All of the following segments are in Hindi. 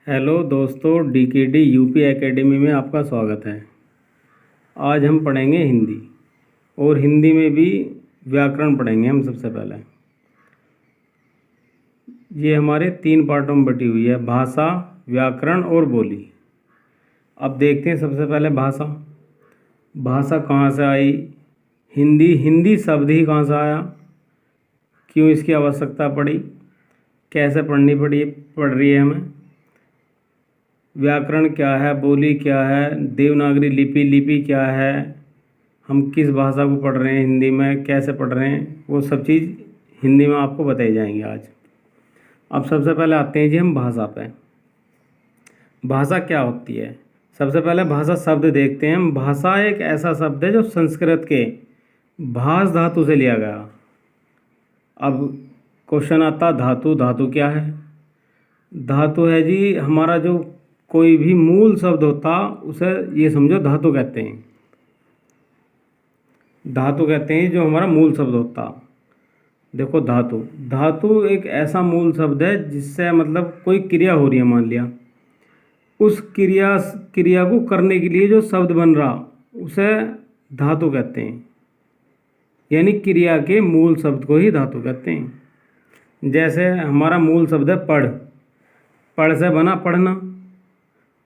हेलो दोस्तों, डीकेडी यूपी एकेडमी में आपका स्वागत है। आज हम पढ़ेंगे हिंदी और हिंदी में भी व्याकरण पढ़ेंगे। हम सबसे पहले ये हमारे 3 पार्टों में बटी हुई है, भाषा, व्याकरण और बोली। अब देखते हैं सबसे पहले भाषा। भाषा कहाँ से आई? हिंदी शब्द ही कहाँ से आया, क्यों इसकी आवश्यकता पड़ी, कैसे पढ़ रही है हमें, व्याकरण क्या है, बोली क्या है, देवनागरी लिपि क्या है, हम किस भाषा को पढ़ रहे हैं, हिंदी में कैसे पढ़ रहे हैं, वो सब चीज़ हिंदी में आपको बताई जाएंगी आज। अब सबसे पहले आते हैं जी हम भाषा पे। भाषा क्या होती है? सबसे पहले भाषा शब्द देखते हैं हम। भाषा एक ऐसा शब्द है जो संस्कृत के भाष धातु से लिया गया। अब क्वेश्चन आता, धातु क्या है? धातु है जी हमारा जो कोई भी मूल शब्द होता उसे ये समझो धातु कहते हैं। धातु कहते हैं जो हमारा मूल शब्द होता। देखो, धातु एक ऐसा मूल शब्द है जिससे मतलब कोई क्रिया हो रही है, मान लिया उस क्रिया को करने के लिए जो शब्द बन रहा उसे धातु कहते हैं। यानी क्रिया के मूल शब्द को ही धातु कहते हैं। जैसे हमारा मूल शब्द है पढ़ से बना पढ़ना,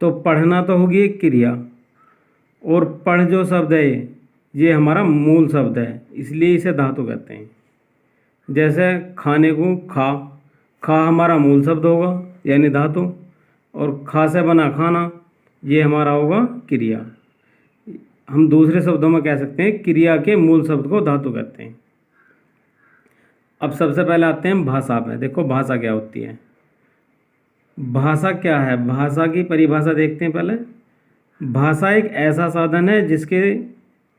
तो पढ़ना तो होगी एक क्रिया, और पढ़ जो शब्द है ये हमारा मूल शब्द है, इसलिए इसे धातु कहते हैं। जैसे खाने को खा हमारा मूल शब्द होगा यानी धातु, और खा से बना खाना ये हमारा होगा क्रिया। हम दूसरे शब्दों में कह सकते हैं क्रिया के मूल शब्द को धातु कहते हैं। अब सबसे पहले आते हैं भाषा पे। देखो, भाषा क्या होती है? भाषा क्या है? भाषा की परिभाषा देखते हैं पहले। भाषा एक ऐसा साधन है जिसके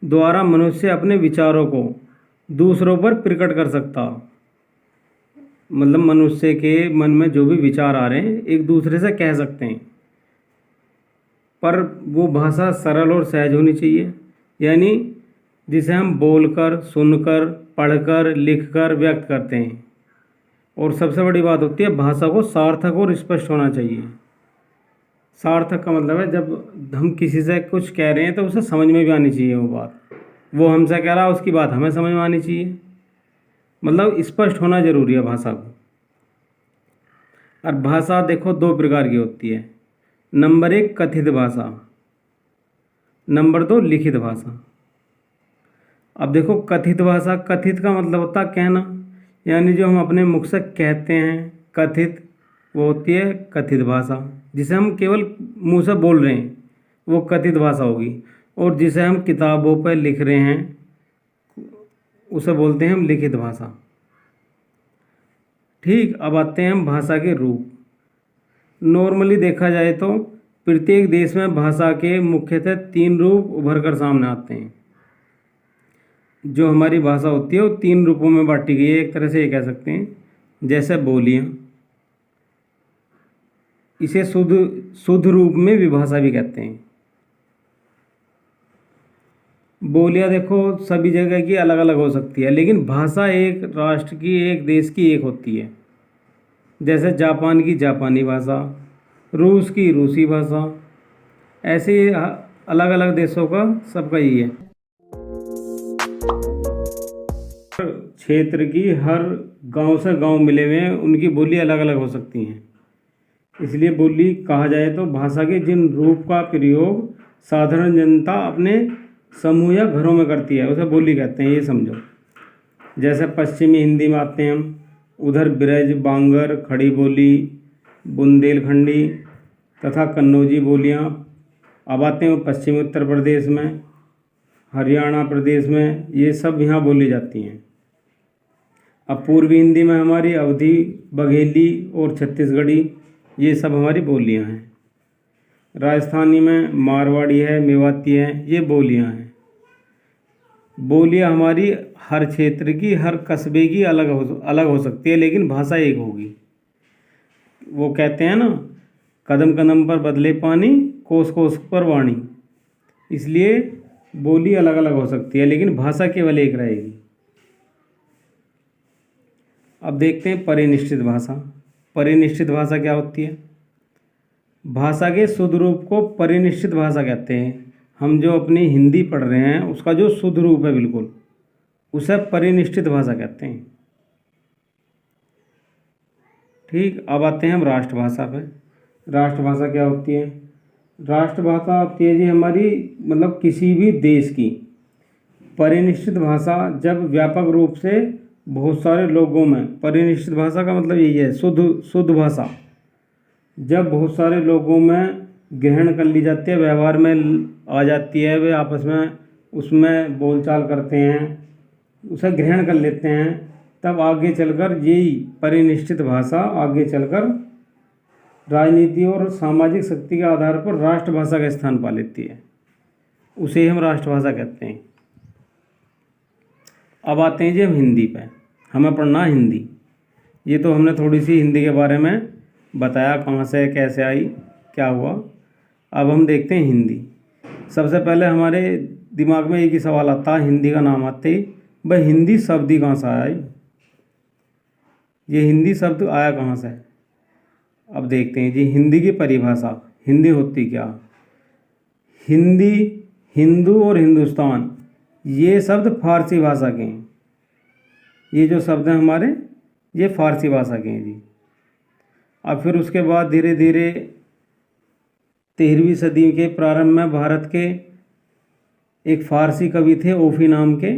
द्वारा मनुष्य अपने विचारों को दूसरों पर प्रकट कर सकता। मतलब मनुष्य के मन में जो भी विचार आ रहे हैं एक दूसरे से कह सकते हैं, पर वो भाषा सरल और सहज होनी चाहिए, यानी जिसे हम बोलकर, सुनकर, पढ़कर, लिखकर व्यक्त करते हैं। और सबसे बड़ी बात होती है भाषा को सार्थक और स्पष्ट होना चाहिए। सार्थक का मतलब है जब हम किसी से कुछ कह रहे हैं तो उसे समझ में भी आनी चाहिए वो बात, वो हमसे कह रहा है उसकी बात हमें समझ में आनी चाहिए। मतलब स्पष्ट होना जरूरी है भाषा को। और भाषा देखो 2 प्रकार की होती है। नंबर 1 कथित भाषा, नंबर 2 लिखित भाषा। अब देखो, कथित भाषा, कथित का मतलब होता है कहना, यानी जो हम अपने मुख से कहते हैं कथित, वो होती है कथित भाषा। जिसे हम केवल मुंह से बोल रहे हैं वो कथित भाषा होगी, और जिसे हम किताबों पर लिख रहे हैं उसे बोलते हैं हम लिखित भाषा। ठीक, अब आते हैं हम भाषा के रूप। नॉर्मली देखा जाए तो प्रत्येक देश में भाषा के मुख्यतः 3 रूप उभर कर सामने आते हैं। जो हमारी भाषा होती है वो 3 रूपों में बांटी गई है, एक तरह से ये कह सकते हैं। जैसे बोलियां, इसे शुद्ध रूप में विभाषा भी कहते हैं। बोलियां देखो सभी जगह की अलग अलग हो सकती है, लेकिन भाषा एक राष्ट्र की, एक देश की एक होती है। जैसे जापान की जापानी भाषा, रूस की रूसी भाषा, ऐसे अलग अलग देशों का सबका ही है। क्षेत्र की हर गांव से गांव मिले हुए हैं, उनकी बोली अलग अलग हो सकती हैं। इसलिए बोली कहा जाए तो भाषा के जिन रूप का प्रयोग साधारण जनता अपने समूह या घरों में करती है उसे बोली कहते हैं, ये समझो। जैसे पश्चिमी हिंदी में आते हैं हम, उधर ब्रज, बांगर, खड़ी बोली, बुंदेलखंडी तथा कन्नौजी बोलियाँ। अब आते हैं पश्चिमी उत्तर प्रदेश में, हरियाणा प्रदेश में, ये सब यहाँ बोली जाती हैं। अब पूर्वी हिंदी में हमारी अवधी, बघेली और छत्तीसगढ़ी, ये सब हमारी बोलियाँ हैं। राजस्थानी में मारवाड़ी है, मेवाती है, ये बोलियाँ हैं। बोलियाँ हमारी हर क्षेत्र की, हर कस्बे की अलग हो सकती है, लेकिन भाषा एक होगी। वो कहते हैं ना, कदम कदम पर बदले पानी, कोस कोस पर वाणी। इसलिए बोली अलग अलग हो सकती है, लेकिन भाषा केवल एक रहेगी। अब देखते हैं परिनिश्चित भाषा। परिनिश्चित भाषा क्या होती है? भाषा के शुद्ध रूप को परिनिष्ठित भाषा कहते हैं। हम जो अपनी हिंदी पढ़ रहे हैं उसका जो शुद्ध रूप है बिल्कुल, उसे परिनिष्ठित भाषा कहते हैं। ठीक, अब आते हैं हम राष्ट्रभाषा पे। राष्ट्रभाषा क्या होती है? राष्ट्रभाषा होती है जी हमारी मतलब किसी भी देश की परिनिष्ठित भाषा, जब व्यापक रूप से बहुत सारे लोगों में, परिनिष्ठित भाषा का मतलब यही है शुद्ध भाषा, जब बहुत सारे लोगों में ग्रहण कर ली जाती है, व्यवहार में आ जाती है, वे आपस में उसमें बोलचाल करते हैं, उसे ग्रहण कर लेते हैं, तब आगे चलकर यही परिनिष्ठित भाषा आगे चलकर राजनीति और सामाजिक शक्ति के आधार पर राष्ट्रभाषा का स्थान पा लेती है, उसे हम राष्ट्रभाषा कहते हैं। अब आते हैं जी हम हिंदी पे। हमें पढ़ना हिंदी। ये तो हमने थोड़ी सी हिंदी के बारे में बताया, कहाँ से कैसे आई, क्या हुआ। अब हम देखते हैं हिंदी। सबसे पहले हमारे दिमाग में एक ही सवाल आता है हिंदी का नाम आते ही, भाई हिंदी शब्द ही कहाँ से आया? ये हिंदी शब्द आया कहाँ से? अब देखते हैं जी हिंदी की परिभाषा। हिंदी होती क्या? हिंदी, हिंदू और हिंदुस्तान, ये शब्द फारसी भाषा के हैं। ये जो शब्द हैं हमारे, ये फारसी भाषा के हैं जी। अब फिर उसके बाद धीरे धीरे 13वीं सदी के प्रारंभ में भारत के एक फारसी कवि थे ओफी नाम के,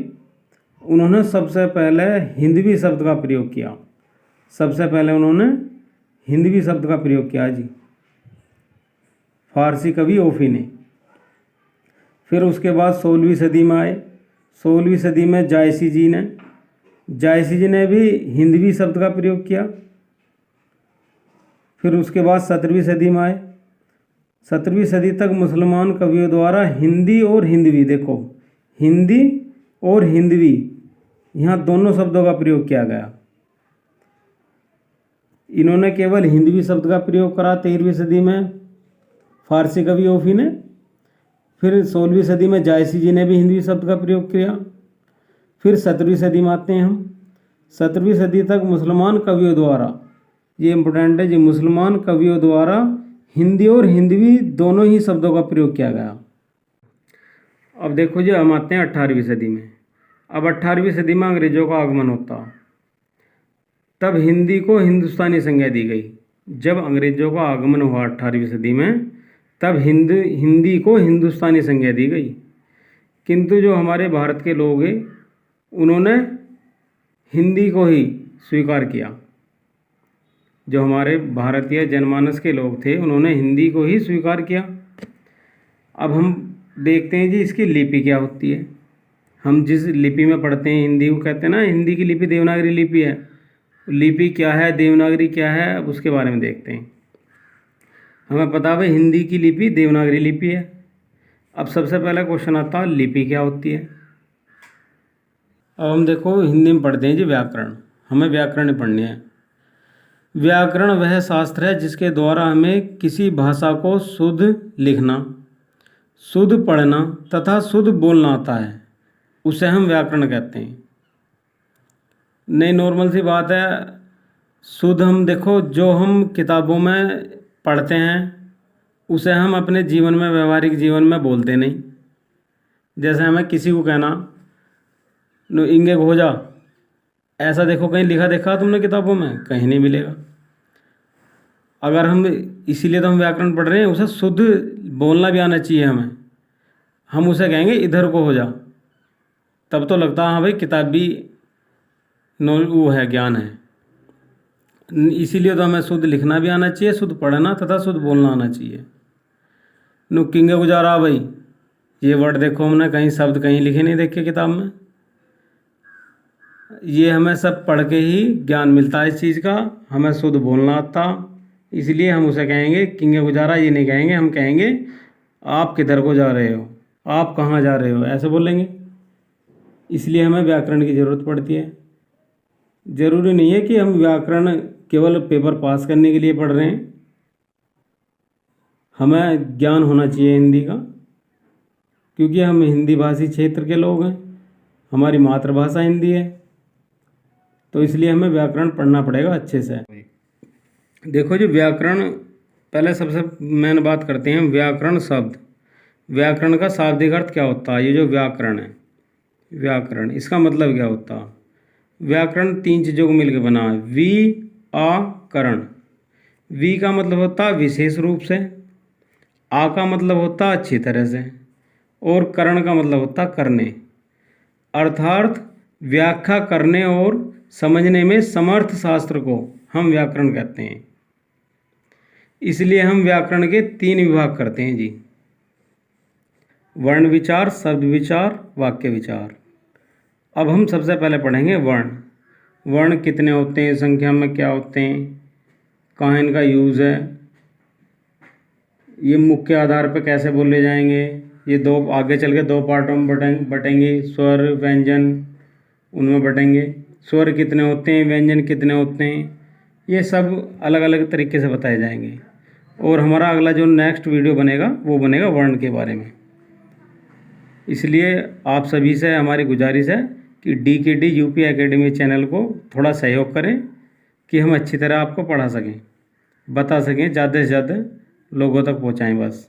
उन्होंने सबसे पहले हिंदवी शब्द का प्रयोग किया। सबसे पहले उन्होंने हिंदवी शब्द का प्रयोग किया जी, फारसी कवि ओफी ने। फिर उसके बाद 16वीं सदी में आए। 16वीं सदी में जायसी जी ने भी हिंदवी शब्द का प्रयोग किया। फिर उसके बाद 17वीं सदी में आए। 17वीं सदी तक मुसलमान कवियों द्वारा हिंदी और हिंदवी, देखो हिंदी और हिंदवी, यहाँ दोनों शब्दों का प्रयोग किया गया। इन्होंने केवल हिंदवी शब्द का प्रयोग करा 13वीं सदी में फारसी कवि ओफी ने। फिर 16वीं सदी में जायसी जी ने भी हिंदवी शब्द का प्रयोग किया। फिर 17वीं सदी में आते हैं हम। 17वीं सदी तक मुसलमान कवियों द्वारा, ये इम्पोर्टेंट है जी, मुसलमान कवियों द्वारा हिंदी और हिंदवी दोनों ही शब्दों का प्रयोग किया गया। अब देखो जी हम आते हैं 18वीं सदी में। अब 18वीं सदी में अंग्रेजों का आगमन होता, तब हिंदी को हिंदुस्तानी संज्ञा दी गई। जब अंग्रेजों का आगमन हुआ 18वीं सदी में, तब हिंदी को हिंदुस्तानी संज्ञा दी गई। किंतु जो हमारे भारत के लोग हैं उन्होंने हिंदी को ही स्वीकार किया। जो हमारे भारतीय जनमानस के लोग थे उन्होंने हिंदी को ही स्वीकार किया। अब हम देखते हैं जी इसकी लिपि क्या होती है। हम जिस लिपि में पढ़ते हैं हिंदी को कहते हैं ना, हिंदी की लिपि देवनागरी लिपि है। लिपि क्या है, देवनागरी क्या है, अब उसके बारे में देखते हैं। हमें पता है हिंदी की लिपि देवनागरी लिपि है। अब सबसे पहला क्वेश्चन आता है लिपि क्या होती है। अब हम देखो हिंदी में पढ़ते हैं जी व्याकरण। हमें व्याकरण पढ़नी है। व्याकरण वह शास्त्र है जिसके द्वारा हमें किसी भाषा को शुद्ध लिखना, शुद्ध पढ़ना तथा शुद्ध बोलना आता है, उसे हम व्याकरण कहते हैं। नहीं, नॉर्मल सी बात है। शुद्ध हम देखो जो हम किताबों में पढ़ते हैं उसे हम अपने जीवन में, व्यवहारिक जीवन में बोलते नहीं। जैसे हमें किसी को कहना नो इंगे हो जा, ऐसा देखो कहीं लिखा देखा तुमने किताबों में? कहीं नहीं मिलेगा। अगर हम, इसीलिए तो हम व्याकरण पढ़ रहे हैं, उसे शुद्ध बोलना भी आना चाहिए हमें। हम उसे कहेंगे इधर को हो जा, तब तो लगता है हाँ भाई किताबी वो है, ज्ञान है। इसीलिए तो हमें शुद्ध लिखना भी आना चाहिए, शुद्ध पढ़ना तथा शुद्ध बोलना आना चाहिए। नो किंगे गुजारा भाई, ये वर्ड देखो हमने कहीं शब्द कहीं लिखे नहीं देखे किताब में। ये हमें सब पढ़ के ही ज्ञान मिलता है इस चीज़ का। हमें शुद्ध बोलना आता, इसलिए हम उसे कहेंगे किंगे गुजारा, ये नहीं कहेंगे। हम कहेंगे आप किधर को जा रहे हो, आप कहाँ जा रहे हो, ऐसे बोलेंगे। इसलिए हमें व्याकरण की ज़रूरत पड़ती है। ज़रूरी नहीं है कि हम व्याकरण केवल पेपर पास करने के लिए पढ़ रहे हैं। हमें ज्ञान होना चाहिए हिंदी का, क्योंकि हम हिंदी भाषी क्षेत्र के लोग हैं, हमारी मातृभाषा हिंदी है, तो इसलिए हमें व्याकरण पढ़ना पड़ेगा अच्छे से। देखो जी व्याकरण पहले सबसे मेन बात करते हैं व्याकरण शब्द। व्याकरण का शाब्दिक अर्थ क्या होता है? ये जो व्याकरण है, व्याकरण इसका मतलब क्या होता है? व्याकरण तीन चीज़ों को मिलकर बना है। करण। वी का मतलब होता है विशेष रूप से, आ का मतलब होता है अच्छी तरह से, और करण का मतलब होता है करने, अर्थात व्याख्या करने और समझने में समर्थ शास्त्र को हम व्याकरण कहते हैं। इसलिए हम व्याकरण के तीन विभाग करते हैं जी: वर्ण विचार, शब्द विचार, वाक्य विचार। अब हम सबसे पहले पढ़ेंगे वर्ण। वर्ण कितने होते हैं, संख्या में क्या होते हैं, कहाँ इनका यूज़ है, ये मुख्य आधार पर कैसे बोले जाएंगे। ये दो आगे चल के दो पार्टों में बटेंगे, स्वर व्यंजन उनमें बटेंगे। स्वर कितने होते हैं, व्यंजन कितने होते हैं, ये सब अलग अलग तरीके से बताए जाएंगे। और हमारा अगला जो नेक्स्ट वीडियो बनेगा वो बनेगा वर्ण के बारे में। इसलिए आप सभी से हमारी गुजारिश है कि DKD UP एकेडमी चैनल को थोड़ा सहयोग करें कि हम अच्छी तरह आपको पढ़ा सकें, बता सकें, ज़्यादा से ज़्यादा लोगों तक पहुँचाएँ बस।